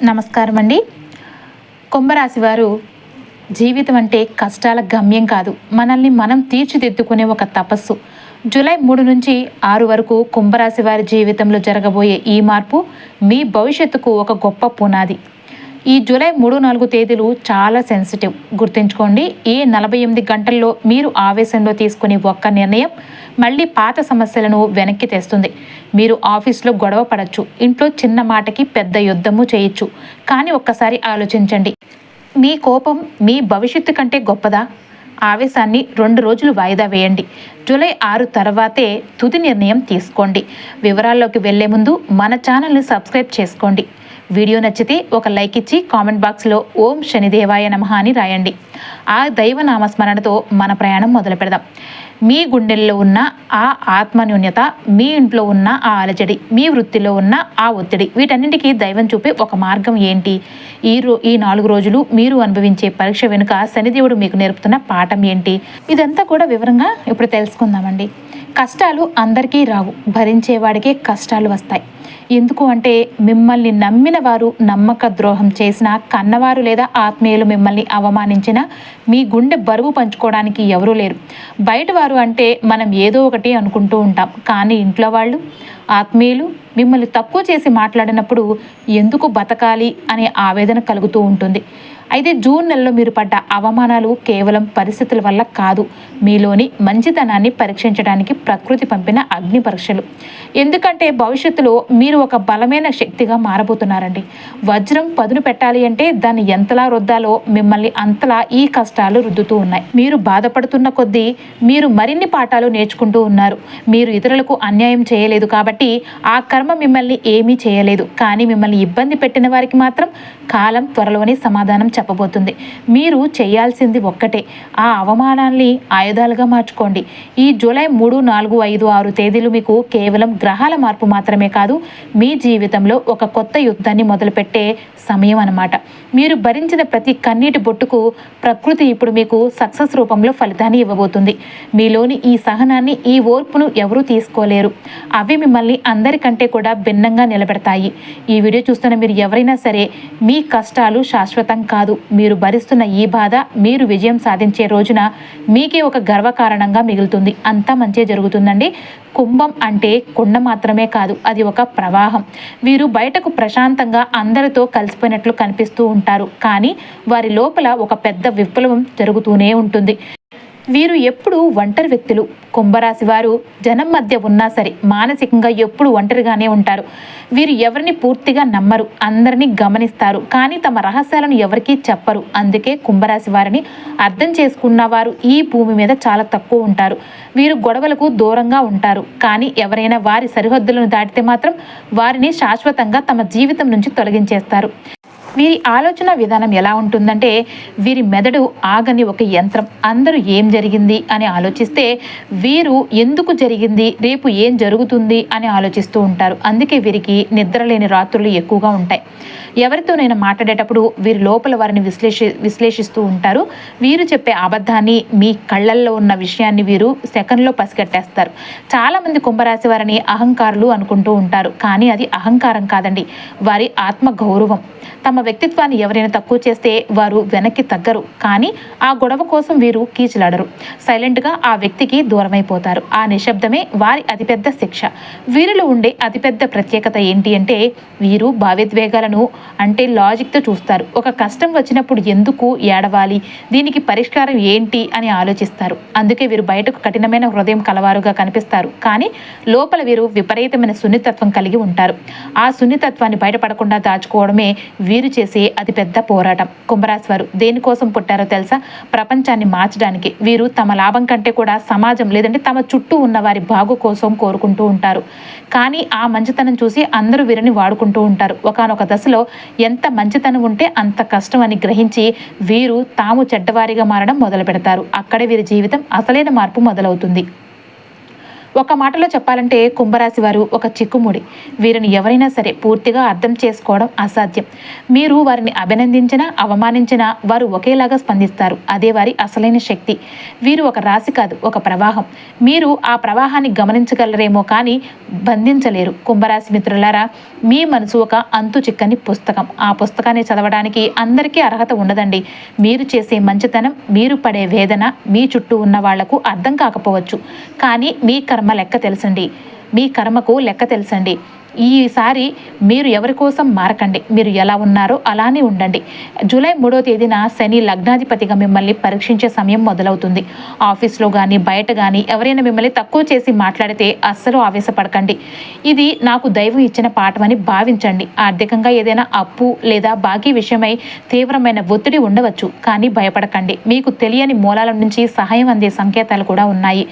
నమస్కారం అండి. కుంభరాశి వారు జీవితం అంటే కష్టాల గమ్యం కాదు, మనల్ని మనం తీర్చిదిద్దుకునే ఒక తపస్సు. జూలై 3 నుంచి 6 వరకు కుంభరాశి వారి జీవితంలో జరగబోయే ఈ మార్పు మీ భవిష్యత్తుకు ఒక గొప్ప పునాది. ఈ జూలై 3-4 తేదీలు చాలా సెన్సిటివ్. గుర్తుంచుకోండి, ఈ 48 గంటల్లో మీరు ఆవేశంలో తీసుకునే ఒక్క నిర్ణయం మళ్ళీ పాత సమస్యలను వెనక్కి తెస్తుంది. మీరు ఆఫీస్లో గొడవ పడచ్చు, ఇంట్లో చిన్న మాటకి పెద్ద యుద్ధము చేయొచ్చు. కానీ ఒక్కసారి ఆలోచించండి, మీ కోపం మీ భవిష్యత్తు కంటే గొప్పదా? ఆవేశాన్ని 2 రోజులు వాయిదా వేయండి. జూలై 6 తర్వాతే తుది నిర్ణయం తీసుకోండి. వివరాల్లోకి వెళ్లే ముందు మన ఛానల్ని సబ్స్క్రైబ్ చేసుకోండి. వీడియో నచ్చితే ఒక లైక్ ఇచ్చి కామెంట్ బాక్స్లో ఓం శనిదేవాయ నమః అని రాయండి. ఆ దైవ నామస్మరణతో మన ప్రయాణం మొదలు పెడదాం. మీ గుండెల్లో ఉన్న ఆ ఆత్మన్యూన్యత, మీ ఇంట్లో ఉన్న ఆ అలజడి, మీ వృత్తిలో ఉన్న ఆ ఒత్తిడి, వీటన్నింటికీ దైవం చూపే ఒక మార్గం ఏంటి? ఈ 4 రోజులు మీరు అనుభవించే పరీక్ష వెనుక శనిదేవుడు మీకు నేర్పుతున్న పాఠం ఏంటి? ఇదంతా కూడా వివరంగా ఇప్పుడు తెలుసుకుందామండి. కష్టాలు అందరికీ రావు, భరించేవాడికే కష్టాలు వస్తాయి. ఎందుకు అంటే, మిమ్మల్ని నమ్మిన వారు నమ్మక ద్రోహం చేసిన, కన్నవారు లేదా ఆత్మీయులు మిమ్మల్ని అవమానించిన, మీ గుండె బరువు పంచుకోవడానికి ఎవరూ లేరు. బయట వారు అంటే మనం ఏదో ఒకటి అనుకుంటూ ఉంటాం, కానీ ఇంట్లో వాళ్ళు, ఆత్మీయులు మిమ్మల్ని తక్కువ చేసి మాట్లాడినప్పుడు ఎందుకు బతకాలి అనే ఆవేదన కలుగుతూ ఉంటుంది. అయితే జూన్ నెలలో మీరు పడ్డ అవమానాలు కేవలం పరిస్థితుల వల్ల కాదు, మీలోని మంచితనాన్ని పరీక్షించడానికి ప్రకృతి పంపిన అగ్ని పరీక్షలు. ఎందుకంటే భవిష్యత్తులో మీరు ఒక బలమైన శక్తిగా మారబోతున్నారండి. వజ్రం పదును పెట్టాలి అంటే దాన్ని ఎంతలా రుద్దాలో మిమ్మల్ని అంతలా ఈ కష్టాలు రుద్దుతూ ఉన్నాయి. మీరు బాధపడుతున్న కొద్దీ మీరు మరిన్ని పాఠాలు నేర్చుకుంటూ ఉన్నారు. మీరు ఇతరులకు అన్యాయం చేయలేదు కాబట్టి ఆ కర్మ మిమ్మల్ని ఏమీ చేయలేదు. కానీ మిమ్మల్ని ఇబ్బంది పెట్టిన వారికి మాత్రం కాలం త్వరలోనే సమాధానం చెప్పబోతుంది. మీరు చేయాల్సింది ఒక్కటే, ఆ అవమానాన్ని ఆయుధాలుగా మార్చుకోండి. ఈ జూలై 3, 4, 5, 6 తేదీలు మీకు కేవలం గ్రహాల మార్పు మాత్రమే కాదు, మీ జీవితంలో ఒక కొత్త యుద్ధాన్ని మొదలుపెట్టే సమయం అన్నమాట. మీరు భరించిన ప్రతి కన్నీటి బొట్టుకు ప్రకృతి ఇప్పుడు మీకు సక్సెస్ రూపంలో ఫలితాన్ని ఇవ్వబోతుంది. మీలోని ఈ సహనాన్ని, ఈ ఓర్పును ఎవరూ తీసుకోలేరు. అవి మిమ్మల్ని అందరికంటే కూడా భిన్నంగా నిలబెడతాయి. ఈ వీడియో చూస్తున్న మీరు ఎవరైనా సరే, మీ కష్టాలు శాశ్వతం కాదు. మీరు భరిస్తున్న ఈ బాధ మీరు విజయం సాధించే రోజున మీకే ఒక గర్వకారణంగా మిగులుతుంది. అంతా మంచి జరుగుతుందండి. కుంభం అంటే కుండ మాత్రమే కాదు, అది ఒక ప్రవాహం. వీరు బయటకు ప్రశాంతంగా అందరితో కలిసిపోయినట్లు కనిపిస్తూ ఉంటారు, కానీ వారి లోపల ఒక పెద్ద విప్లవం జరుగుతూనే ఉంటుంది. వీరు ఎప్పుడు ఒంటరి వ్యక్తులు. కుంభరాశి వారు జనం మధ్య ఉన్నా సరే మానసికంగా ఎప్పుడు ఒంటరిగానే ఉంటారు. వీరు ఎవరిని పూర్తిగా నమ్మరు, అందరినీ గమనిస్తారు, కానీ తమ రహస్యాలను ఎవరికీ చెప్పరు. అందుకే కుంభరాశి వారిని అర్థం చేసుకున్న వారు ఈ భూమి మీద చాలా తక్కువ ఉంటారు. వీరు గొడవలకు దూరంగా ఉంటారు, కానీ ఎవరైనా వారి సరిహద్దులను దాటితే మాత్రం వారిని శాశ్వతంగా తమ జీవితం నుంచి తొలగించేస్తారు. వీరి ఆలోచన విధానం ఎలా ఉంటుందంటే, వీరి మెదడు ఆగని ఒక యంత్రం. అందరూ ఏం జరిగింది అని ఆలోచిస్తే వీరు ఎందుకు జరిగింది, రేపు ఏం జరుగుతుంది అని ఆలోచిస్తూ ఉంటారు. అందుకే వీరికి నిద్రలేని రాత్రులు ఎక్కువగా ఉంటాయి. ఎవరితోనైనా మాట్లాడేటప్పుడు వీరి లోపల వారిని విశ్లేషిస్తూ ఉంటారు. వీరు చెప్పే అబద్ధాన్ని, మీ కళ్ళల్లో ఉన్న విషయాన్ని వీరు సెకండ్లో పసిగట్టేస్తారు. చాలామంది కుంభరాశి వారిని అహంకారులు అనుకుంటూ ఉంటారు, కానీ అది అహంకారం కాదండి, వారి ఆత్మ గౌరవం. తమ వ్యక్తిత్వాన్ని ఎవరైనా తక్కువ చేస్తే వారు వెనక్కి తగ్గరు, కానీ ఆ గొడవ కోసం వీరు కీచులాడరు. సైలెంట్గా ఆ వ్యక్తికి దూరమైపోతారు. ఆ నిశ్శబ్దమే వారి అతిపెద్ద శిక్ష. వీరిలో ఉండే అతిపెద్ద ప్రత్యేకత ఏంటి అంటే, వీరు భావోద్వేగాలను అంటే లాజిక్తో చూస్తారు. ఒక కష్టం వచ్చినప్పుడు ఎందుకు ఏడవాలి, దీనికి పరిష్కారం ఏంటి అని ఆలోచిస్తారు. అందుకే వీరు బయటకు కఠినమైన హృదయం కలవారుగా కనిపిస్తారు, కానీ లోపల వీరు విపరీతమైన సున్నితత్వం కలిగి ఉంటారు. ఆ సున్నితత్వాన్ని బయటపడకుండా దాచుకోవడమే వీరు చేసే అతిపెద్ద పోరాటం. కుంభరాశి వారు దేనికోసం పుట్టారో తెలుసా? ప్రపంచాన్ని మార్చడానికి. వీరు తమ లాభం కంటే కూడా సమాజం లేదంటే తమ చుట్టూ ఉన్న వారి బాగు కోసం కోరుకుంటూ ఉంటారు. కానీ ఆ మంచితనం చూసి అందరూ వీరిని వాడుకుంటూ ఉంటారు. ఒకానొక దశలో ఎంత మంచితనం ఉంటే అంత కష్టం అని గ్రహించి వీరు తాము చెడ్డవారిగా మారడం మొదలు పెడతారు. అక్కడే వీరి జీవితం అసలైన మార్పు మొదలవుతుంది. ఒక మాటలో చెప్పాలంటే కుంభరాశి వారు ఒక చిక్కుముడి. వీరిని ఎవరైనా సరే పూర్తిగా అర్థం చేసుకోవడం అసాధ్యం. మీరు వారిని అభినందించినా అవమానించినా వారు ఒకేలాగా స్పందిస్తారు. అదే వారి అసలైన శక్తి. వీరు ఒక రాశి కాదు, ఒక ప్రవాహం. మీరు ఆ ప్రవాహాన్ని గమనించగలరేమో కానీ బంధించలేరు. కుంభరాశి మిత్రులారా, మీ మనసు ఒక అంతు చిక్కని పుస్తకం. ఆ పుస్తకాన్ని చదవడానికి అందరికీ అర్హత ఉండదండి. మీరు చేసే మంచితనం, మీరు పడే వేదన మీ చుట్టూ ఉన్న వాళ్లకు అర్థం కాకపోవచ్చు, కానీ మీ కర్మ లెక్క తెలుసండి. మీ కర్మకు లెక్క తెలుసండి. ఈసారి మీరు ఎవరి కోసం మారకండి. మీరు ఎలా ఉన్నారో అలానే ఉండండి. జూలై 3వ తేదీన శని లగ్నాధిపతిగా మిమ్మల్ని పరీక్షించే సమయం మొదలవుతుంది. ఆఫీస్లో కానీ బయట కానీ ఎవరైనా మిమ్మల్ని తక్కువ చేసి మాట్లాడితే అస్సలు ఆవేశపడకండి. ఇది నాకు దైవం ఇచ్చిన పాఠమని భావించండి. ఆర్థికంగా ఏదైనా అప్పు లేదా బాకీ విషయమై తీవ్రమైన ఒత్తిడి ఉండవచ్చు, కానీ భయపడకండి. మీకు తెలియని మూలాల నుంచి సహాయం అందే సంకేతాలు కూడా ఉన్నాయి.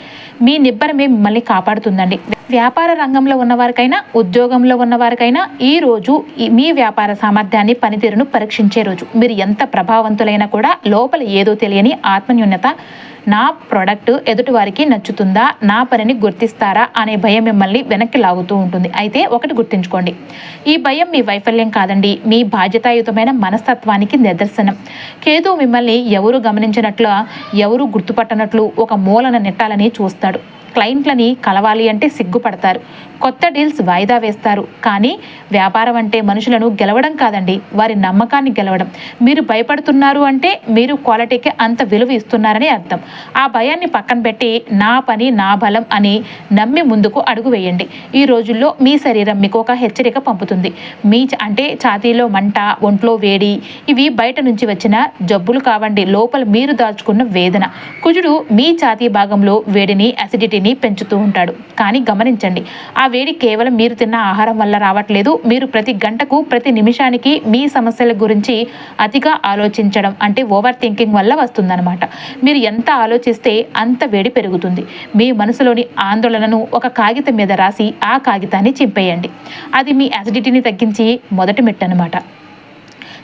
మీ నిబ్బరమే మిమ్మల్ని కాపాడుతుందండి. వ్యాపార రంగంలో ఉన్నవారికైనా ఉద్యోగంలో ఉన్నవారికైనా ఈ రోజు మీ వ్యాపార సామర్థ్యాన్ని, పనితీరును పరీక్షించే రోజు. మీరు ఎంత ప్రభావవంతులైనా కూడా లోపల ఏదో తెలియని ఆత్మన్యూనత, నా ప్రోడక్ట్ ఎదుటి వారికి నచ్చుతుందా, నా పనిని గుర్తిస్తారా అనే భయం మిమ్మల్ని వెనక్కి లాగుతూ ఉంటుంది. అయితే ఒకటి గుర్తుంచుకోండి, ఈ భయం మీ వైఫల్యం కాదండి, మీ బాధ్యతాయుతమైన మనస్తత్వానికి నిదర్శనం. కేతు మిమ్మల్ని ఎవరు గమనించినట్లు, ఎవరు గుర్తుపట్టనట్లు ఒక మూలన నెట్టాలని చూస్తాడు. క్లయింట్లని కలవాలి అంటే సిగ్గుపడతారు. కొత్త డీల్స్ వాయిదా వేస్తారు. కానీ వ్యాపారం అంటే మనుషులను గెలవడం కాదండి, వారి నమ్మకాన్ని గెలవడం. మీరు భయపడుతున్నారు అంటే మీరు క్వాలిటీకి అంత విలువ ఇస్తున్నారని అర్థం. ఆ భయాన్ని పక్కన పెట్టి నా పని నా బలం అని నమ్మి ముందుకు అడుగు వేయండి. ఈ రోజుల్లో మీ శరీరం మీకు ఒక హెచ్చరిక పంపుతుంది. అంటే ఛాతీలో మంట, ఒంట్లో వేడి, ఇవి బయట నుంచి వచ్చిన జబ్బులు కావండి, లోపల మీరు దాచుకున్న వేదన. కుజుడు మీ ఛాతీ భాగంలో వేడిని, అసిడిటీని పెంచుతూ ఉంటాడు. కానీ గమనించండి, ఆ వేడి కేవలం మీరు తిన్న ఆహారం వల్ల రావట్లేదు. మీరు ప్రతి గంటకు, ప్రతి నిమిషానికి మీ సమస్యల గురించి అతిగా ఆలోచించడం అంటే ఓవర్ థింకింగ్ వల్ల వస్తుందన్నమాట. మీరు ఎంత ఆలోచిస్తే అంత వేడి పెరుగుతుంది. మీ మనసులోని ఆందోళనను ఒక కాగితం మీద రాసి ఆ కాగితాన్ని చింపేయండి. అది మీ యాసిడిటీని తగ్గించి మొదటి మెట్టనమాట.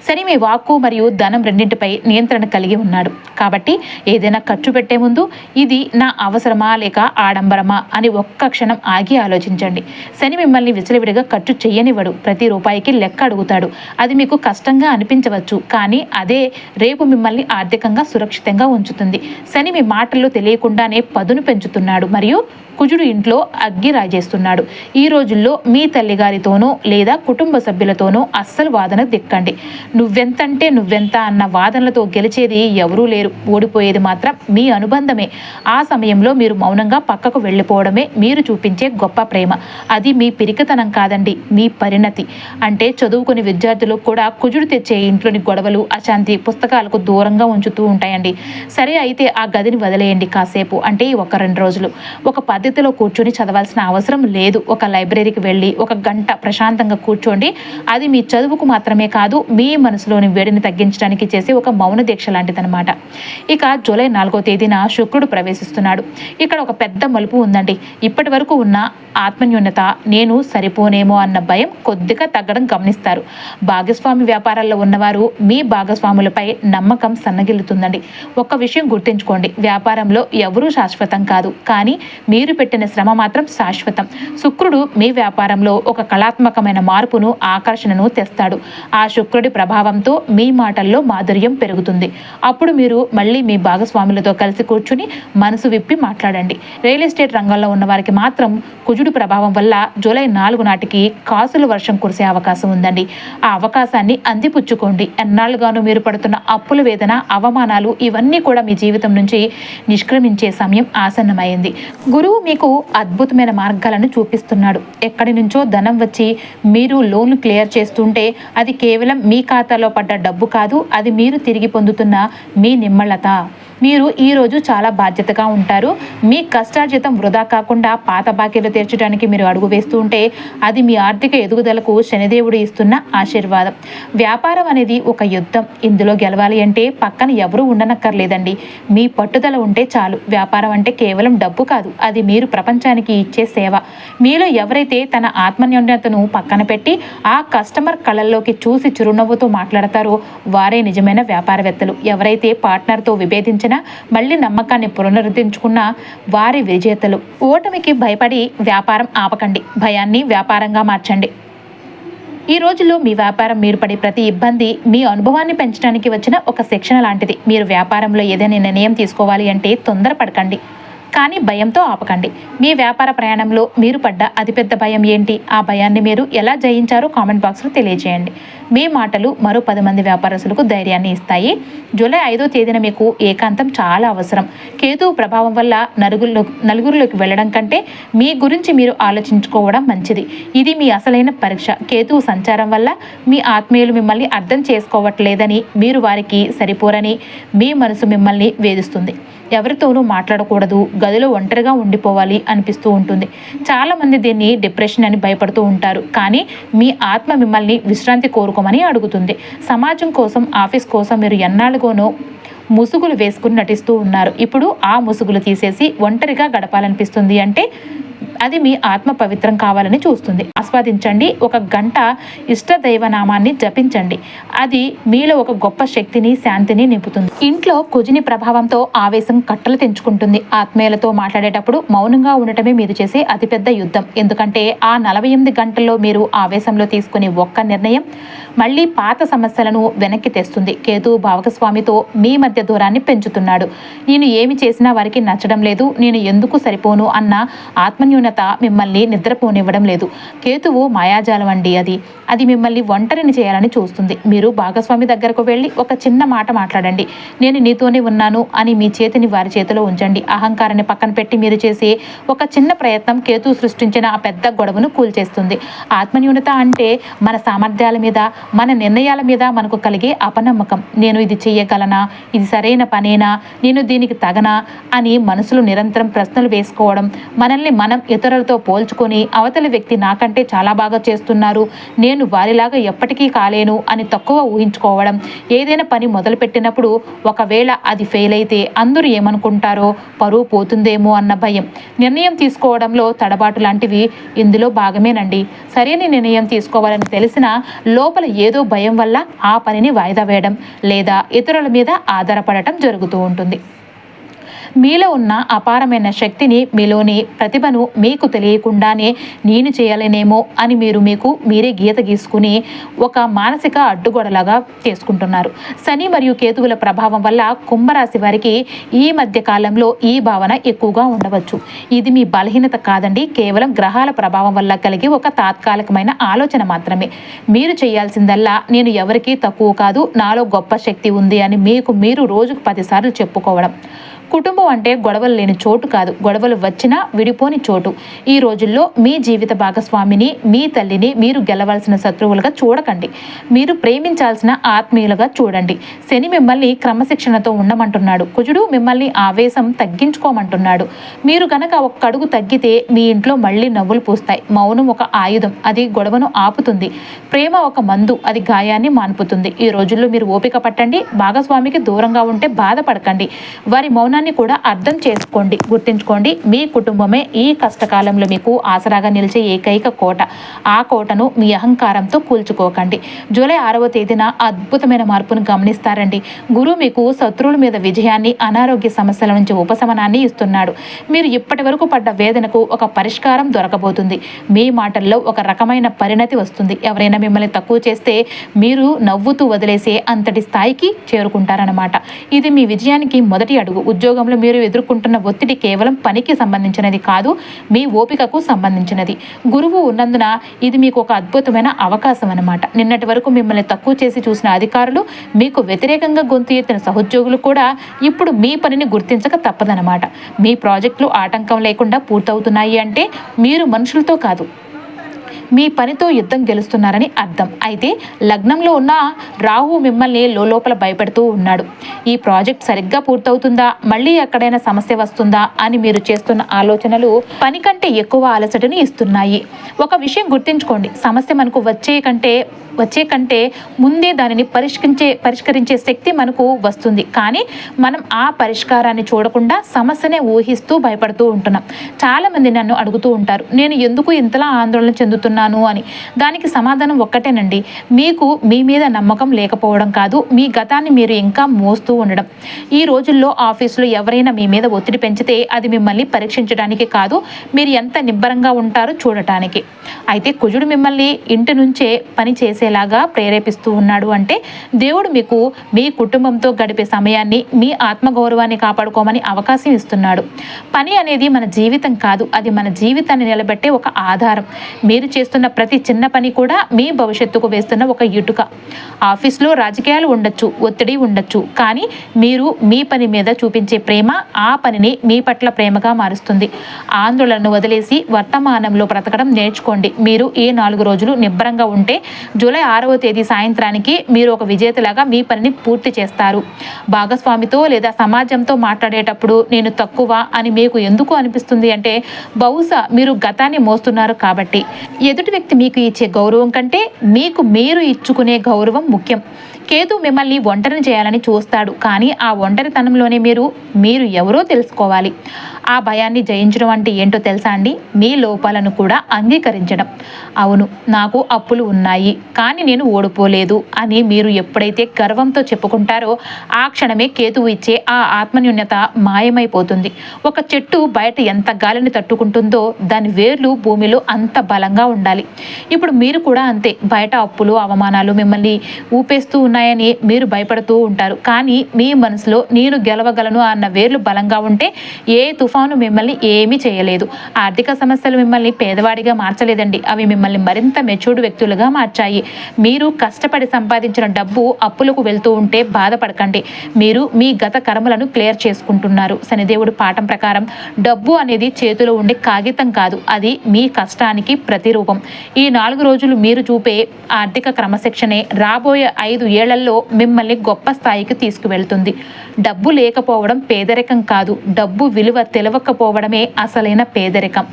శని మీ వాక్కు మరియు ధనం రెండింటిపై నియంత్రణ కలిగి ఉన్నాడు. కాబట్టి ఏదైనా ఖర్చు పెట్టే ముందు ఇది నా అవసరమా లేక ఆడంబరమా అని ఒక్క క్షణం ఆగి ఆలోచించండి. శని మిమ్మల్ని విచలవిడిగా ఖర్చు చేయనివ్వడు. ప్రతి రూపాయికి లెక్క అడుగుతాడు. అది మీకు కష్టంగా అనిపించవచ్చు, కానీ అదే రేపు మిమ్మల్ని ఆర్థికంగా సురక్షితంగా ఉంచుతుంది. శని మీ మాటల్లో తెలియకుండానే పదును పెంచుతున్నాడు మరియు కుజుడు ఇంట్లో అగ్గి రాజేస్తున్నాడు. ఈ రోజుల్లో మీ తల్లిగారితోనో లేదా కుటుంబ సభ్యులతోనో అస్సలు వాదన దిక్కండి. నువ్వెంతంటే నువ్వెంత అన్న వాదనలతో గెలిచేది ఎవరూ లేరు. ఓడిపోయేది మాత్రం మీ అనుబంధమే. ఆ సమయంలో మీరు మౌనంగా పక్కకు వెళ్ళిపోవడమే మీరు చూపించే గొప్ప ప్రేమ. అది మీ పిరికితనం కాదండి, మీ పరిణతి. అంటే చదువుకునే విద్యార్థులకు కూడా కుజుడు తెచ్చే ఇంట్లోని గొడవలు, అశాంతి పుస్తకాలకు దూరంగా ఉంచుతూ ఉంటాయండి. సరే, అయితే ఆ గదిని వదిలేయండి కాసేపు. అంటే ఒక 2 రోజులు ఒక పద్ధతిలో కూర్చొని చదవాల్సిన అవసరం లేదు. ఒక లైబ్రరీకి వెళ్ళి ఒక గంట ప్రశాంతంగా కూర్చోండి. అది మీ చదువుకు మాత్రమే కాదు, మీ మనసులోని వేడిని తగ్గించడానికి చేసే ఒక మౌన దీక్ష లాంటిదన్నమాట. ఇక జూలై 4వ తేదీన శుక్రుడు ప్రవేశిస్తున్నాడు. ఇక్కడ ఒక పెద్ద మలుపు ఉందండి. ఇప్పటి వరకు ఉన్న ఆత్మన్యూనత, నేను సరిపోనేమో అన్న భయం కొద్దిగా తగ్గడం గమనిస్తారు. భాగస్వామి వ్యాపారాల్లో ఉన్నవారు మీ భాగస్వాములపై నమ్మకం సన్నగిల్లుతుందండి. ఒక్క విషయం గుర్తుంచుకోండి, వ్యాపారంలో ఎవరూ శాశ్వతం కాదు, కానీ మీరు పెట్టిన శ్రమ మాత్రం శాశ్వతం. శుక్రుడు మీ వ్యాపారంలో ఒక కళాత్మకమైన మార్పును, ఆకర్షణను తెస్తాడు. ఆ శుక్రుడి ప్రభావంతో మీ మాటల్లో మాధుర్యం పెరుగుతుంది. అప్పుడు మీరు మళ్ళీ మీ భాగస్వాములతో కలిసి కూర్చుని మనసు విప్పి మాట్లాడండి. రియల్ ఎస్టేట్ రంగంలో ఉన్న వారికి మాత్రం కుజుడు ప్రభావం వల్ల జూలై 4 నాటికి కాసుల వర్షం కురిసే అవకాశం ఉందండి. ఆ అవకాశాన్ని అందిపుచ్చుకోండి. ఎన్నాళ్ళుగానూ మీరు పడుతున్న అప్పుల వేదన, అవమానాలు ఇవన్నీ కూడా మీ జీవితం నుంచి నిష్క్రమించే సమయం ఆసన్నమైంది. గురువు మీకు అద్భుతమైన మార్గాలను చూపిస్తున్నాడు. ఎక్కడి నుంచో ధనం వచ్చి మీరు లోన్లు క్లియర్ చేస్తుంటే అది కేవలం మీ ఖాతాలో పడ్డ డబ్బు కాదు, అది మీరు తిరిగి పొందుతున్న మీ నిమ్మళత. మీరు ఈరోజు చాలా బాధ్యతగా ఉంటారు. మీ కష్టార్జితం వృధా కాకుండా పాత బాకీలు తీర్చడానికి మీరు అడుగు వేస్తూ ఉంటే అది మీ ఆర్థిక ఎదుగుదలకు శనిదేవుడు ఇస్తున్న ఆశీర్వాదం. వ్యాపారం అనేది ఒక యుద్ధం. ఇందులో గెలవాలి అంటే పక్కన ఎవరూ ఉండనక్కర్లేదండి. మీ పట్టుదల ఉంటే చాలు. వ్యాపారం అంటే కేవలం డబ్బు కాదు, అది మీరు ప్రపంచానికి ఇచ్చే సేవ. మీలో ఎవరైతే తన ఆత్మన్యూనతను పక్కన పెట్టి ఆ కస్టమర్ కళ్ళల్లోకి చూసి చిరునవ్వుతో మాట్లాడతారో వారే నిజమైన వ్యాపారవేత్తలు. ఎవరైతే పార్ట్నర్తో విభేదించారో సాధించిన మళ్ళీ నమ్మకాన్ని పునరుద్ధరించుకున్న వారి విజేతలు. ఓటమికి భయపడి వ్యాపారం ఆపకండి, భయాన్ని వ్యాపారంగా మార్చండి. ఈ రోజుల్లో మీ వ్యాపారం మీరు పడే ప్రతి ఇబ్బంది మీ అనుభవాన్ని పెంచడానికి వచ్చిన ఒక శిక్షణ లాంటిది. మీరు వ్యాపారంలో ఏదైనా నిర్ణయం తీసుకోవాలి అంటే తొందరపడకండి, కానీ భయంతో ఆపకండి. మీ వ్యాపార ప్రయాణంలో మీరు పడ్డ అతిపెద్ద భయం ఏంటి? ఆ భయాన్ని మీరు ఎలా జయించారో కామెంట్ బాక్స్లో తెలియజేయండి. మీ మాటలు మరో 10 మంది వ్యాపారస్తులకు ధైర్యాన్ని ఇస్తాయి. జూలై 5వ తేదీన మీకు ఏకాంతం చాలా అవసరం. కేతువు ప్రభావం వల్ల నలుగురిలోకి వెళ్ళడం కంటే మీ గురించి మీరు ఆలోచించుకోవడం మంచిది. ఇది మీ అసలైన పరీక్ష. కేతువు సంచారం వల్ల మీ ఆత్మీయులు మిమ్మల్ని అర్థం చేసుకోవట్లేదని, మీరు వారికి సరిపోరని మీ మనసు మిమ్మల్ని వేధిస్తుంది. ఎవరితోనూ మాట్లాడకూడదు, గదిలో ఒంటరిగా ఉండిపోవాలి అనిపిస్తూ ఉంటుంది. చాలామంది దీన్ని డిప్రెషన్ అని భయపడుతూ ఉంటారు, కానీ మీ ఆత్మ మిమ్మల్ని విశ్రాంతి కోరుకోమని అడుగుతుంది. సమాజం కోసం, ఆఫీస్ కోసం మీరు ఎన్నాళ్ళుగానో ముసుగులు వేసుకుని నటిస్తూ ఉన్నారు. ఇప్పుడు ఆ ముసుగులు తీసేసి ఒంటరిగా గడపాలనిపిస్తుంది అంటే అది మీ ఆత్మ పవిత్రం కావాలని చూస్తుంది. ఆస్వాదించండి. 1 గంట ఇష్టదైవనామాన్ని జపించండి. అది మీలో ఒక గొప్ప శక్తిని, శాంతిని నింపుతుంది. ఇంట్లో కుజిని ప్రభావంతో ఆవేశం కట్టలు తెంచుకుంటుంది. ఆత్మీయులతో మాట్లాడేటప్పుడు మౌనంగా ఉండటమే మీరు చేసే అతిపెద్ద యుద్ధం. ఎందుకంటే ఆ 48 గంటల్లో మీరు ఆవేశంలో తీసుకునే ఒక్క నిర్ణయం మళ్ళీ పాత సమస్యలను వెనక్కి తెస్తుంది. కేతువు భావకస్వామితో మీ మధ్య దూరాన్ని పెంచుతున్నాడు. నేను ఏమి చేసినా వారికి నచ్చడం లేదు, నేను ఎందుకు సరిపోను అన్న ఆత్మన్యూనత మిమ్మల్ని నిద్రపోనివ్వడం లేదు. కేతువు మాయాజాలం అండి. అది మిమ్మల్ని ఒంటరిని చేయాలని చూస్తుంది. మీరు భాగస్వామి దగ్గరకు వెళ్ళి ఒక చిన్న మాట మాట్లాడండి. నేను నీతోనే ఉన్నాను అని మీ చేతిని వారి చేతిలో ఉంచండి. అహంకారాన్ని పక్కన పెట్టి మీరు చేసే ఒక చిన్న ప్రయత్నం కేతువు సృష్టించిన ఆ పెద్ద గొడవను కూల్చేస్తుంది. ఆత్మన్యూనత అంటే మన సామర్థ్యాల మీద, మన నిర్ణయాల మీద మనకు కలిగే అపనమ్మకం. నేను ఇది చెయ్యగలనా, ఇది సరైన పనేనా, నేను దీనికి తగనా అని మనసులో నిరంతరం ప్రశ్నలు వేసుకోవడం, మనల్ని మనం ఇతరులతో పోల్చుకొని అవతలి వ్యక్తి నాకంటే చాలా బాగా చేస్తున్నారు, నేను వారిలాగా ఎప్పటికీ కాలేను అని తక్కువ ఊహించుకోవడం. ఏదైనా పని మొదలుపెట్టినప్పుడు ఒకవేళ అది ఫెయిల్ అయితే అందరూ ఏమనుకుంటారో, పరువు పోతుందేమో అన్న భయం. నిర్ణయం తీసుకోవడంలో తడబాటు లాంటివి ఇందులో భాగమేనండి. సరైన నిర్ణయం తీసుకోవాలని తెలిసినా లోపల ఏదో భయం వల్ల ఆ పనిని వాయిదా వేయడం లేదా ఇతరుల మీద ఆధారపడటం జరుగుతూ ఉంటుంది. మీలో ఉన్న అపారమైన శక్తిని, మీలోని ప్రతిభను మీకు తెలియకుండానే నేను చేయలేనేమో అని మీకు మీరే గీత గీసుకుని ఒక మానసిక అడ్డుగోడలాగా చేసుకుంటున్నారు. శని మరియు కేతువుల ప్రభావం వల్ల కుంభరాశి వారికి ఈ మధ్య కాలంలో ఈ భావన ఎక్కువగా ఉండవచ్చు. ఇది మీ బలహీనత కాదండి, కేవలం గ్రహాల ప్రభావం వల్ల కలిగే ఒక తాత్కాలికమైన ఆలోచన మాత్రమే. మీరు చేయాల్సిందల్లా నేను ఎవరికీ తక్కువ కాదు, నాలో గొప్ప శక్తి ఉంది అని మీరు రోజుకు 10 సార్లు చెప్పుకోవడం. కుటుంబం అంటే గొడవలు లేని చోటు కాదు, గొడవలు వచ్చినా విడిపోని చోటు. ఈ రోజుల్లో మీ జీవిత భాగస్వామిని, మీ తల్లిని మీరు గెలవాల్సిన శత్రువులుగా చూడకండి, మీరు ప్రేమించాల్సిన ఆత్మీయులుగా చూడండి. శని మిమ్మల్ని క్రమశిక్షణతో ఉండమంటున్నాడు. కుజుడు మిమ్మల్ని ఆవేశం తగ్గించుకోమంటున్నాడు. మీరు గనక ఒక్క అడుగు తగ్గితే మీ ఇంట్లో మళ్ళీ నవ్వులు పూస్తాయి. మౌనం ఒక ఆయుధం, అది గొడవను ఆపుతుంది. ప్రేమ ఒక మందు, అది గాయాన్ని మాన్పుతుంది. ఈ రోజుల్లో మీరు ఓపిక పట్టండి. భాగస్వామికి దూరంగా ఉంటే బాధపడకండి, వారి మౌనాన్ని కూడా అర్థం చేసుకోండి. గుర్తుంచుకోండి, మీ కుటుంబమే ఈ కష్టకాలంలో మీకు ఆసరాగా నిలిచే ఏకైక కోట. ఆ కోటను మీ అహంకారంతో కూల్చుకోకండి. జూలై 6వ తేదీన అద్భుతమైన మార్పును గమనిస్తారండి. గురువు మీకు శత్రువుల మీద విజయాన్ని, అనారోగ్య సమస్యల నుంచి ఉపశమనాన్ని ఇస్తున్నాడు. మీరు ఇప్పటి వరకు పడ్డ వేదనకు ఒక పరిష్కారం దొరకబోతుంది. మీ మాటల్లో ఒక రకమైన పరిణతి వస్తుంది. ఎవరైనా మిమ్మల్ని తక్కువ చేస్తే మీరు నవ్వుతూ వదిలేసే అంతటి స్థాయికి చేరుకుంటారన్నమాట. ఇది మీ విజయానికి మొదటి అడుగు. ఉద్యోగంలో మీరు ఎదుర్కొంటున్న ఒత్తిడి కేవలం పనికి సంబంధించినది కాదు, మీ ఓపికకు సంబంధించినది. గురువు ఉన్నందున ఇది మీకు ఒక అద్భుతమైన అవకాశం అన్నమాట. నిన్నటి వరకు మిమ్మల్ని తక్కువ చేసి చూసిన అధికారులు, మీకు వ్యతిరేకంగా గొంతు ఎత్తిన సహోద్యోగులు కూడా ఇప్పుడు మీ పనిని గుర్తించక తప్పదన్నమాట. మీ ప్రాజెక్టులు ఆటంకం లేకుండా పూర్తవుతున్నాయి అంటే మీరు మనుషులతో కాదు, మీ పనితో యుద్ధం గెలుస్తున్నారని అర్థం. అయితే లగ్నంలో ఉన్న రాహు మిమ్మల్ని లోపల భయపెడుతూ ఉన్నాడు. ఈ ప్రాజెక్ట్ సరిగ్గా పూర్తవుతుందా, మళ్ళీ ఎక్కడైనా సమస్య వస్తుందా అని మీరు చేస్తున్న ఆలోచనలు పని కంటే ఎక్కువ అలసటని ఇస్తున్నాయి. ఒక విషయం గుర్తుంచుకోండి, సమస్య మనకు వచ్చే కంటే ముందే దానిని పరిష్కరించే శక్తి మనకు వస్తుంది. కానీ మనం ఆ పరిష్కారాన్ని చూడకుండా సమస్యనే ఊహిస్తూ భయపడుతూ ఉంటున్నాం. చాలామంది నన్ను అడుగుతూ ఉంటారు, నేను ఎందుకు ఇంతలా ఆందోళన చెందుతున్నాను, చేయలేకపోతున్నాను అని. దానికి సమాధానం ఒక్కటేనండి, మీకు మీ మీద నమ్మకం లేకపోవడం కాదు, మీ గతాన్ని మీరు ఇంకా మోస్తూ ఉండడం. ఈ రోజుల్లో ఆఫీసులో ఎవరైనా మీ మీద ఒత్తిడి పెంచితే అది మిమ్మల్ని పరీక్షించడానికి కాదు, మీరు ఎంత నిబ్బరంగా ఉంటారో చూడటానికి. అయితే కుజుడు మిమ్మల్ని ఇంటి నుంచే పని చేసేలాగా ప్రేరేపిస్తూ ఉన్నాడు అంటే దేవుడు మీకు మీ కుటుంబంతో గడిపే సమయాన్ని, మీ ఆత్మగౌరవాన్ని కాపాడుకోమని అవకాశం ఇస్తున్నాడు. పని అనేది మన జీవితం కాదు, అది మన జీవితాన్ని నిలబెట్టే ఒక ఆధారం. మీరు చేస్తున్న ప్రతి చిన్న పని కూడా మీ భవిష్యత్తుకు వేస్తున్న ఒక ఇటుక. ఆఫీస్లో రాజకీయాలు ఉండొచ్చు, ఒత్తిడి ఉండొచ్చు, కానీ మీరు మీ పని మీద చూపించే ప్రేమ ఆ పనిని మీ పట్ల ప్రేమగా మారుస్తుంది. ఆందోళనను వదిలేసి వర్తమానంలో బ్రతకడం నేర్చుకోండి. మీరు ఈ 4 రోజులు నిబ్బరంగా ఉంటే జూలై 6వ తేదీ సాయంత్రానికి మీరు ఒక విజేతలాగా మీ పనిని పూర్తి చేస్తారు. భాగస్వామితో లేదా సమాజంతో మాట్లాడేటప్పుడు నేను తక్కువ అని మీకు ఎందుకు అనిపిస్తుంది అంటే బహుశా మీరు గతాన్ని మోస్తున్నారు కాబట్టి. ఎదుటి వ్యక్తి మీకు ఇచ్చే గౌరవం కంటే మీకు మీరు ఇచ్చుకునే గౌరవం ముఖ్యం. కేతు మిమ్మల్ని ఒంటరిని చేయాలని చూస్తాడు, కానీ ఆ ఒంటరితనంలోనే మీరు ఎవరో తెలుసుకోవాలి. ఆ భయాన్ని జయించడం అంటే ఏంటో తెలుసా అండి? మీ లోపాలను కూడా అంగీకరించడం. అవును, నాకు అప్పులు ఉన్నాయి, కానీ నేను ఓడిపోలేదు అని మీరు ఎప్పుడైతే గర్వంతో చెప్పుకుంటారో ఆ క్షణమే కేతువు ఇచ్చే ఆ ఆత్మన్యూన్యత మాయమైపోతుంది. ఒక చెట్టు బయట ఎంత గాలిని తట్టుకుంటుందో దాని వేర్లు భూమిలో అంత బలంగా ఉండాలి. ఇప్పుడు మీరు కూడా అంతే. బయట అప్పులు, అవమానాలు మిమ్మల్ని ఊపేస్తూ ఉన్నాయని మీరు భయపడుతూ ఉంటారు, కానీ మీ మనసులో నేను గెలవగలను అన్న వేర్లు బలంగా ఉంటే ఏ తుఫాను మిమ్మల్ని ఏమీ చేయలేదు. ఆర్థిక సమస్యలు మిమ్మల్ని పేదవాడిగా మార్చలేదండి, అవి మిమ్మల్ని మరింత మెచ్యూర్డ్ వ్యక్తులుగా మార్చాయి. మీరు కష్టపడి సంపాదించిన డబ్బు అప్పులకు వెళ్తూ ఉంటే బాధపడకండి, మీరు మీ గత కర్మలను క్లియర్ చేసుకుంటున్నారు. శనిదేవుడు పాఠం ప్రకారం డబ్బు అనేది చేతిలో ఉండే కాగితం కాదు, అది మీ కష్టానికి ప్రతిరూపం. ఈ 4 రోజులు మీరు చూపే ఆర్థిక క్రమశిక్షణే రాబోయే 5 ఏళ్లలో మిమ్మల్ని గొప్ప స్థాయికి తీసుకువెళ్తుంది. డబ్బు లేకపోవడం పేదరికం కాదు, డబ్బు విలువ తెలవకపోవడమే అసలైన పేదరికం.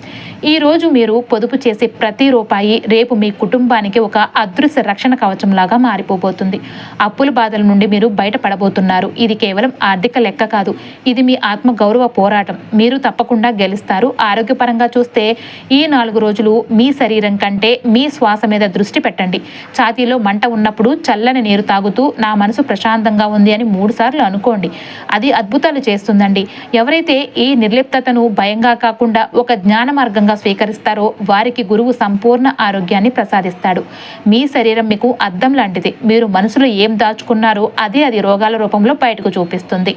ఈరోజు మీరు పొదుపు చేసే ప్రతి రూపాయి రేపు మీ కుటుంబానికి ఒక అదృశ్య రక్షణ కవచంలాగా మారిపోబోతుంది. అప్పుల బాధల నుండి మీరు బయటపడబోతున్నారు. ఇది కేవలం ఆర్థిక లెక్క కాదు, ఇది మీ ఆత్మ గౌరవ పోరాటం. మీరు తప్పకుండా గెలుస్తారు. ఆరోగ్యపరంగా చూస్తే ఈ 4 రోజులు మీ శరీరం కంటే మీ శ్వాస మీద దృష్టి పెట్టండి. ఛాతీలో మంట ఉన్నప్పుడు చల్లని నీరు తాగుతూ నా మనసు ప్రశాంతంగా ఉంది అని 3 సార్లు అనుకోండి. అది అద్భుతాలు చేస్తుందండి. ఎవరైతే ఈ నిర్లిప్తతను భయంగా కాకుండా ఒక జ్ఞాన మార్గంగా స్వీకరిస్తారో వారికి గురువు సంపూర్ణ ఆరోగ్యాన్ని ప్రసాదిస్తాడు. మీ శరీరం మీకు అద్దం లాంటిది. మీరు మనసులో ఏం దాచుకున్నారో అది రోగాల రూపంలో బయటకు చూపిస్తుంది.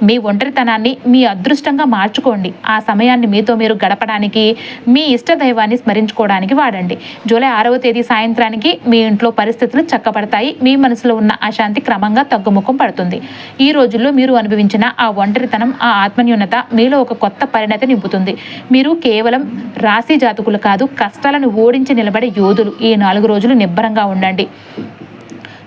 మీ ఒంటరితనాన్ని మీ అదృష్టంగా మార్చుకోండి. ఆ సమయాన్ని మీతో మీరు గడపడానికి, మీ ఇష్ట దైవాన్ని స్మరించుకోవడానికి వాడండి. జూలై 6వ తేదీ సాయంత్రానికి మీ ఇంట్లో పరిస్థితులు చక్కబడతాయి. మీ మనసులో ఉన్న అశాంతి క్రమంగా తగ్గుముఖం పడుతుంది. ఈ రోజుల్లో మీరు అనుభవించిన ఆ ఒంటరితనం, ఆ ఆత్మన్యూనత మీలో ఒక కొత్త పరిణతి నింపుతుంది. మీరు కేవలం రాశి జాతకులు కాదు, కష్టాలను ఓడించి నిలబడే యోధులు. ఈ 4 రోజులు నిబ్బరంగా ఉండండి.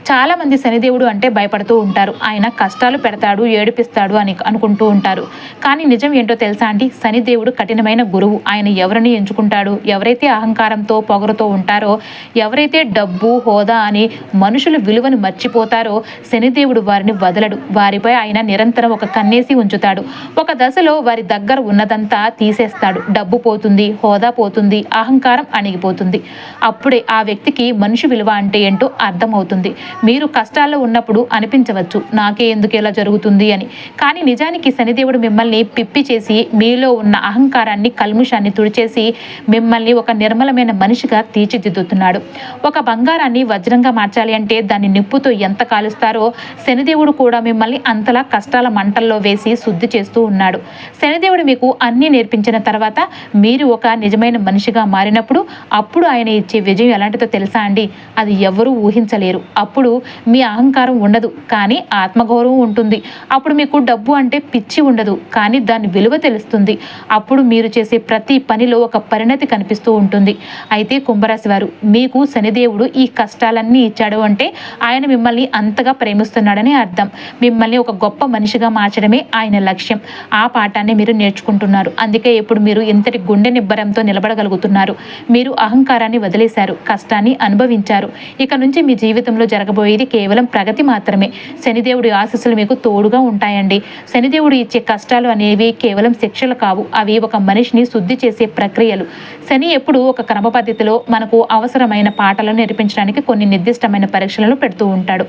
చాలామంది శనిదేవుడు అంటే భయపడుతూ ఉంటారు. ఆయన కష్టాలు పెడతాడు, ఏడిపిస్తాడు అని అనుకుంటూ ఉంటారు. కానీ నిజం ఏంటో తెలుసా అండి? శనిదేవుడు కఠినమైన గురువు. ఆయన ఎవరిని ఎంచుకుంటాడు? ఎవరైతే అహంకారంతో, పొగరుతో ఉంటారో, ఎవరైతే డబ్బు, హోదా అని మనుషుల విలువను మర్చిపోతారో శనిదేవుడు వారిని వదలడు. వారిపై ఆయన నిరంతరం ఒక కన్నేసి ఉంచుతాడు. ఒక దశలో వారి దగ్గర ఉన్నదంతా తీసేస్తాడు. డబ్బు పోతుంది, హోదా పోతుంది, అహంకారం అణిగిపోతుంది. అప్పుడే ఆ వ్యక్తికి మనిషి విలువ అంటే ఏంటో అర్థమవుతుంది. మీరు కష్టాల్లో ఉన్నప్పుడు అనిపించవచ్చు, నాకే ఎందుకు ఇలా జరుగుతుంది అని. కానీ నిజానికి శనిదేవుడు మిమ్మల్ని పిప్పి చేసి మీలో ఉన్న అహంకారాన్ని, కల్ముషాన్ని తుడిచేసి మిమ్మల్ని ఒక నిర్మలమైన మనిషిగా తీర్చిదిద్దుతున్నాడు. ఒక బంగారాన్ని వజ్రంగా మార్చాలి అంటే దాన్ని నిప్పుతో ఎంత కాలుస్తారో శనిదేవుడు కూడా మిమ్మల్ని అంతలా కష్టాల మంటల్లో వేసి శుద్ధి చేస్తూ ఉన్నాడు. శనిదేవుడు మీకు అన్నీ నేర్పించిన తర్వాత మీరు ఒక నిజమైన మనిషిగా మారినప్పుడు అప్పుడు ఆయన ఇచ్చే విజయం ఎలాంటిదో తెలుసా అండి? అది ఎవరూ ఊహించలేరు. అప్పుడు మీ అహంకారం ఉండదు, కానీ ఆత్మగౌరవం ఉంటుంది. అప్పుడు మీకు డబ్బు అంటే పిచ్చి ఉండదు, కానీ దాని విలువ తెలుస్తుంది. అప్పుడు మీరు చేసే ప్రతి పనిలో ఒక పరిణతి కనిపిస్తూ ఉంటుంది. అయితే కుంభరాశి వారు, మీకు శనిదేవుడు ఈ కష్టాలన్నీ ఇచ్చాడు అంటే ఆయన మిమ్మల్ని అంతగా ప్రేమిస్తున్నాడని అర్థం. మిమ్మల్ని ఒక గొప్ప మనిషిగా మార్చడమే ఆయన లక్ష్యం. ఆ పాఠాన్ని మీరు నేర్చుకుంటున్నారు. అందుకే ఇప్పుడు మీరు ఇంతటి గుండె నిబ్బరంతో నిలబడగలుగుతున్నారు. మీరు అహంకారాన్ని వదిలేశారు, కష్టాన్ని అనుభవించారు. ఇక నుంచి మీ జీవితంలో జరగబోయే జరగబోయేది కేవలం ప్రగతి మాత్రమే. శనిదేవుడి ఆశీస్సులు మీకు తోడుగా ఉంటాయండి. శనిదేవుడు ఇచ్చే కష్టాలు అనేవి కేవలం శిక్షలు కావు, అవి ఒక మనిషిని శుద్ధి చేసే ప్రక్రియలు. శని ఎప్పుడు ఒక క్రమ పద్ధతిలో మనకు అవసరమైన పాఠాలను నేర్పించడానికి కొన్ని నిర్దిష్టమైన పరీక్షలను పెడుతూ ఉంటాడు.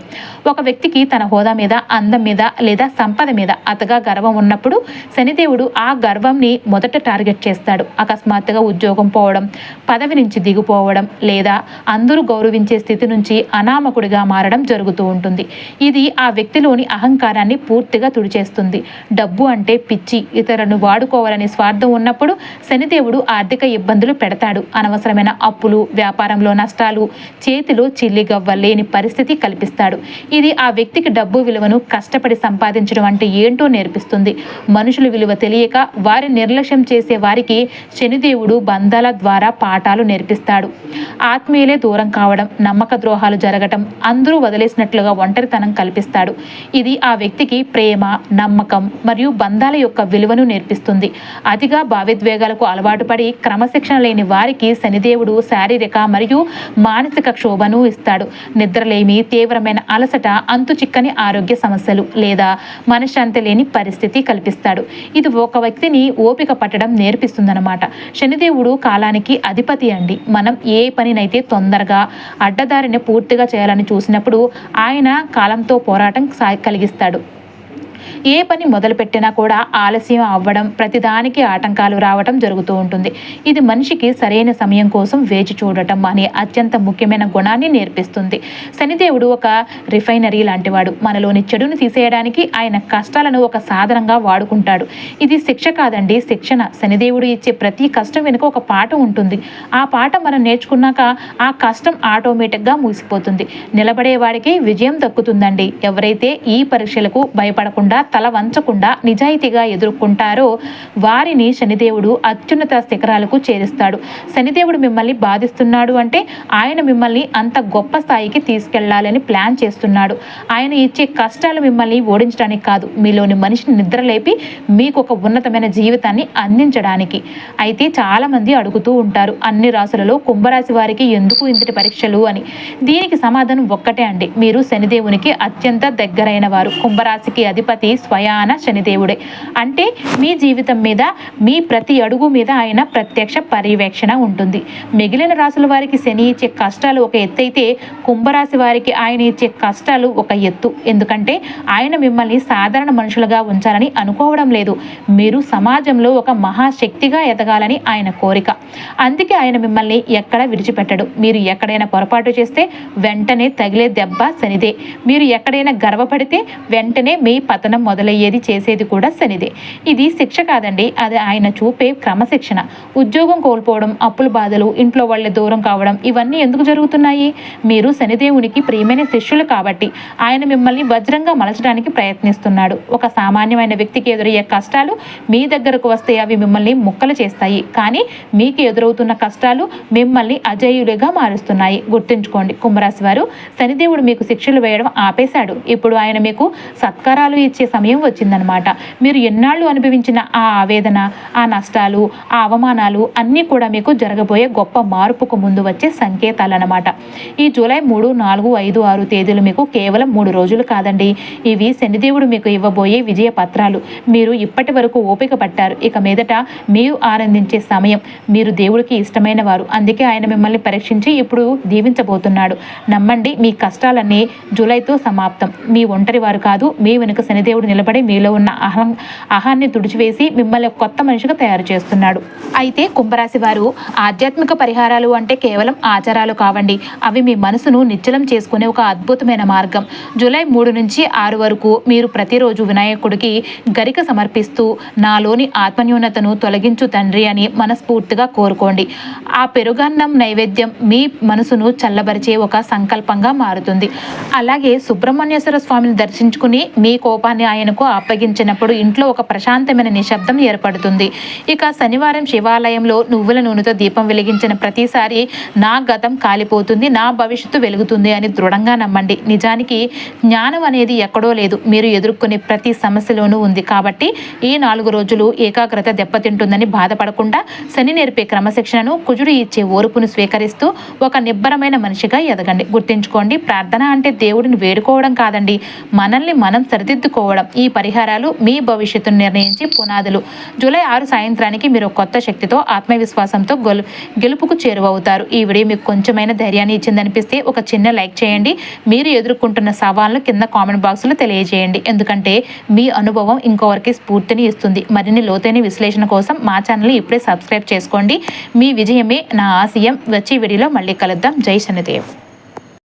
ఒక వ్యక్తికి తన హోదా మీద, అందం మీద లేదా సంపద మీద అతగా గర్వం ఉన్నప్పుడు శనిదేవుడు ఆ గర్వంని మొదట టార్గెట్ చేస్తాడు. అకస్మాత్తుగా ఉద్యోగం పోవడం, పదవి నుంచి దిగిపోవడం లేదా అందరూ గౌరవించే స్థితి నుంచి అనామకుడిగా మారడం జరుగుతూ ఉంటుంది. ఇది ఆ వ్యక్తిలోని అహంకారాన్ని పూర్తిగా తుడిచేస్తుంది. డబ్బు అంటే పిచ్చి, ఇతరులను వాడుకోవాలని స్వార్థం ఉన్నప్పుడు శనిదేవుడు ఆర్థిక ఇబ్బందులు పెడతాడు. అనవసరమైన అప్పులు, వ్యాపారంలో నష్టాలు, చేతిలో చిల్లిగవ్వ లేని పరిస్థితి కల్పిస్తాడు. ఇది ఆ వ్యక్తికి డబ్బు విలువను కష్టపడి సంపాదించడం అంటే ఏంటో నేర్పిస్తుంది. మనుషుల విలువ తెలియక వారి నిర్లక్ష్యం చేసే వారికి శనిదేవుడు బంధాల ద్వారా పాఠాలు నేర్పిస్తాడు. ఆత్మీయులే దూరం కావడం, నమ్మక ద్రోహాలు జరగటం, అందరూ వదిలేసినట్లుగా ఒంటరితనం కల్పిస్తాడు. ఇది ఆ వ్యక్తికి ప్రేమ, నమ్మకం మరియు బంధాల యొక్క విలువను నేర్పిస్తుంది. అతిగా భావోద్వేగాలకు అలవాటు పడి క్రమశిక్షణ లేని వారికి శనిదేవుడు శారీరక మరియు మానసిక క్షోభను ఇస్తాడు. నిద్రలేమి, తీవ్రమైన అలసట, అంతు చిక్కని ఆరోగ్య సమస్యలు లేదా మనశ్శాంతి లేని పరిస్థితి కల్పిస్తాడు. ఇది ఒక వ్యక్తిని ఓపిక పట్టడం నేర్పిస్తుందన్నమాట. శనిదేవుడు కాలానికి అధిపతి అండి. మనం ఏ పనినైతే తొందరగా అడ్డదారిని పూర్తిగా చేయాలని చూసినప్పుడు ఆయన కాలంతో పోరాటం కలిగిస్తాడు. ఏ పని మొదలుపెట్టినా కూడా ఆలస్యం అవ్వడం, ప్రతిదానికి ఆటంకాలు రావడం జరుగుతూ ఉంటుంది. ఇది మనిషికి సరైన సమయం కోసం వేచి చూడటం అనే అత్యంత ముఖ్యమైన గుణాన్ని నేర్పిస్తుంది. శనిదేవుడు ఒక రిఫైనరీ లాంటివాడు. మనలోని చెడును తీసేయడానికి ఆయన కష్టాలను ఒక సాధనంగా వాడుకుంటాడు. ఇది శిక్ష కాదండి, శిక్షణ. శనిదేవుడు ఇచ్చే ప్రతి కష్టం వెనుక ఒక పాఠం ఉంటుంది. ఆ పాఠం మనం నేర్చుకున్నాక ఆ కష్టం ఆటోమేటిక్గా ముగిసిపోతుంది. నిలబడే వాడికి విజయం దక్కుతుందండి. ఎవరైతే ఈ పరీక్షలకు భయపడకుండా, తల వంచకుండా నిజాయితీగా ఎదుర్కొంటారో వారిని శనిదేవుడు అత్యున్నత శిఖరాలకు చేరుస్తాడు. శనిదేవుడు మిమ్మల్ని బాధిస్తున్నాడు అంటే ఆయన మిమ్మల్ని అంత గొప్ప స్థాయికి తీసుకెళ్లాలని ప్లాన్ చేస్తున్నాడు. ఆయన ఇచ్చే కష్టాలు మిమ్మల్ని ఓడించడానికి కాదు, మీలోని మనిషిని నిద్రలేపి మీకు ఒక ఉన్నతమైన జీవితాన్ని అందించడానికి. అయితే చాలా మంది అడుగుతూ ఉంటారు, అన్ని రాశులలో కుంభరాశి వారికి ఎందుకు ఇంతటి పరీక్షలు అని. దీనికి సమాధానం ఒక్కటే అండి, మీరు శనిదేవునికి అత్యంత దగ్గరైన వారు. కుంభరాశికి అధిపతి స్వయాన శనిదేవుడే. అంటే మీ జీవితం మీద, మీ ప్రతి అడుగు మీద ఆయన ప్రత్యక్ష పర్యవేక్షణ ఉంటుంది. మిగిలిన రాశుల వారికి శని ఇచ్చే కష్టాలు ఒక ఎత్తు అయితే కుంభరాశి వారికి ఆయన ఇచ్చే కష్టాలు ఒక ఎత్తు. ఎందుకంటే ఆయన మిమ్మల్ని సాధారణ మనుషులుగా ఉంచాలని అనుకోవడం లేదు. మీరు సమాజంలో ఒక మహాశక్తిగా ఎదగాలని ఆయన కోరిక. అందుకే ఆయన మిమ్మల్ని ఎక్కడ విడిచిపెట్టడు. మీరు ఎక్కడైనా పొరపాటు చేస్తే వెంటనే తగిలే దెబ్బ శనిదే. మీరు ఎక్కడైనా గర్వపడితే వెంటనే మీ పతనం మొదలయ్యేది, చేసేది కూడా శనిదే. ఇది శిక్ష కాదండి, అది ఆయన చూపే క్రమశిక్షణ. ఉద్యోగం కోల్పోవడం, అప్పుల బాధలు, ఇంట్లో వాళ్ళ దూరం కావడం, ఇవన్నీ ఎందుకు జరుగుతున్నాయి? మీరు శనిదేవునికి ప్రియమైన శిష్యులు కాబట్టి ఆయన మిమ్మల్ని వజ్రంగా మలచడానికి ప్రయత్నిస్తున్నాడు. ఒక సామాన్యమైన వ్యక్తికి ఎదురయ్యే కష్టాలు మీ దగ్గరకు వస్తే అవి మిమ్మల్ని ముక్కలు చేస్తాయి. కానీ మీకు ఎదురవుతున్న కష్టాలు మిమ్మల్ని అజేయులుగా మారుస్తున్నాయి. గుర్తుంచుకోండి కుంభరాశి వారు, శనిదేవుడు మీకు శిక్షలు వేయడం ఆపేశాడు. ఇప్పుడు ఆయన మీకు సత్కారాలు ఇచ్చే సమయం వచ్చిందనమాట. మీరు ఎన్నాళ్ళు అనుభవించిన ఆ ఆవేదన, ఆ నష్టాలు, ఆ అవమానాలు అన్నీ కూడా మీకు జరగబోయే గొప్ప మార్పుకు ముందు వచ్చే సంకేతాలు అన్నమాట. ఈ జూలై 3, 4, 5, 6 తేదీలు మీకు కేవలం 3 రోజులు కాదండి. ఇవి శనిదేవుడు మీకు ఇవ్వబోయే విజయ పత్రాలు. మీరు ఇప్పటి వరకు ఓపిక పట్టారు, ఇక మీదట మీరు ఆనందించే సమయం. మీరు దేవుడికి ఇష్టమైన వారు, అందుకే ఆయన మిమ్మల్ని పరీక్షించి ఇప్పుడు దీవించబోతున్నాడు. నమ్మండి, మీ కష్టాలన్నీ జూలైతో సమాప్తం. మీ ఒంటరి వారు కాదు. మీ వెనుక శనిదేవుడు నిలబడి మీలో ఉన్న అహాన్ని తుడిచివేసి మిమ్మల్ని కొత్త మనిషిగా తయారు చేస్తున్నాడు. అయితే కుంభరాశి వారు, ఆధ్యాత్మిక పరిహారాలు అంటే కేవలం ఆచారాలు కావండి. అవి మీ మనసును నిశ్చలం చేసుకునే ఒక అద్భుతమైన మార్గం. జూలై 3 నుంచి 6 వరకు మీరు ప్రతిరోజు వినాయకుడికి గరిక సమర్పిస్తూ నాలోని ఆత్మన్యూనతను తొలగించు తండ్రి అని మనస్ఫూర్తిగా కోరుకోండి. ఆ పెరుగన్నం నైవేద్యం మీ మనసును చల్లబరిచే ఒక సంకల్పంగా మారుతుంది. అలాగే సుబ్రహ్మణ్యేశ్వర స్వామిని దర్శించుకుని మీ కోపాన్ని దాన్ని ఆయనకు అప్పగించినప్పుడు ఇంట్లో ఒక ప్రశాంతమైన నిశ్శబ్దం ఏర్పడుతుంది. ఇక శనివారం శివాలయంలో నువ్వుల నూనెతో దీపం వెలిగించిన ప్రతిసారి నా గతం కాలిపోతుంది, నా భవిష్యత్తు వెలుగుతుంది అని దృఢంగా నమ్మండి. నిజానికి జ్ఞానం అనేది ఎక్కడో లేదు, మీరు ఎదుర్కొనే ప్రతి సమస్యలోనూ ఉంది. కాబట్టి ఈ 4 రోజులు ఏకాగ్రత దెబ్బతింటుందని బాధపడకుండా శని నేర్పే క్రమశిక్షణను, కుజుడు ఇచ్చే ఓర్పును స్వీకరిస్తూ ఒక నిబ్బరమైన మనిషిగా ఎదగండి. గుర్తుంచుకోండి, ప్రార్థన అంటే దేవుడిని వేడుకోవడం కాదండి, మనల్ని మనం సరిదిద్దుకోవడం. ఈ పరిహారాలు మీ భవిష్యత్తును నిర్ణయించి పునాదులు. జూలై 6 సాయంత్రానికి మీరు కొత్త శక్తితో, ఆత్మవిశ్వాసంతో గెలుపుకు చేరువవుతారు. ఈ వీడియో మీకు కొంచెమైనా ధైర్యాన్ని ఇచ్చిందనిపిస్తే ఒక చిన్న లైక్ చేయండి. మీరు ఎదుర్కొంటున్న సవాళ్ళను కింద కామెంట్ బాక్స్లో తెలియజేయండి. ఎందుకంటే మీ అనుభవం ఇంకొకరికి స్ఫూర్తిని ఇస్తుంది. మరిన్ని లోతైన విశ్లేషణ కోసం మా ఛానల్ని ఇప్పుడే సబ్స్క్రైబ్ చేసుకోండి. మీ విజయమే నా ఆశయం. వచ్చే వీడియోలో మళ్ళీ కలుద్దాం. జై శనిదేవ్.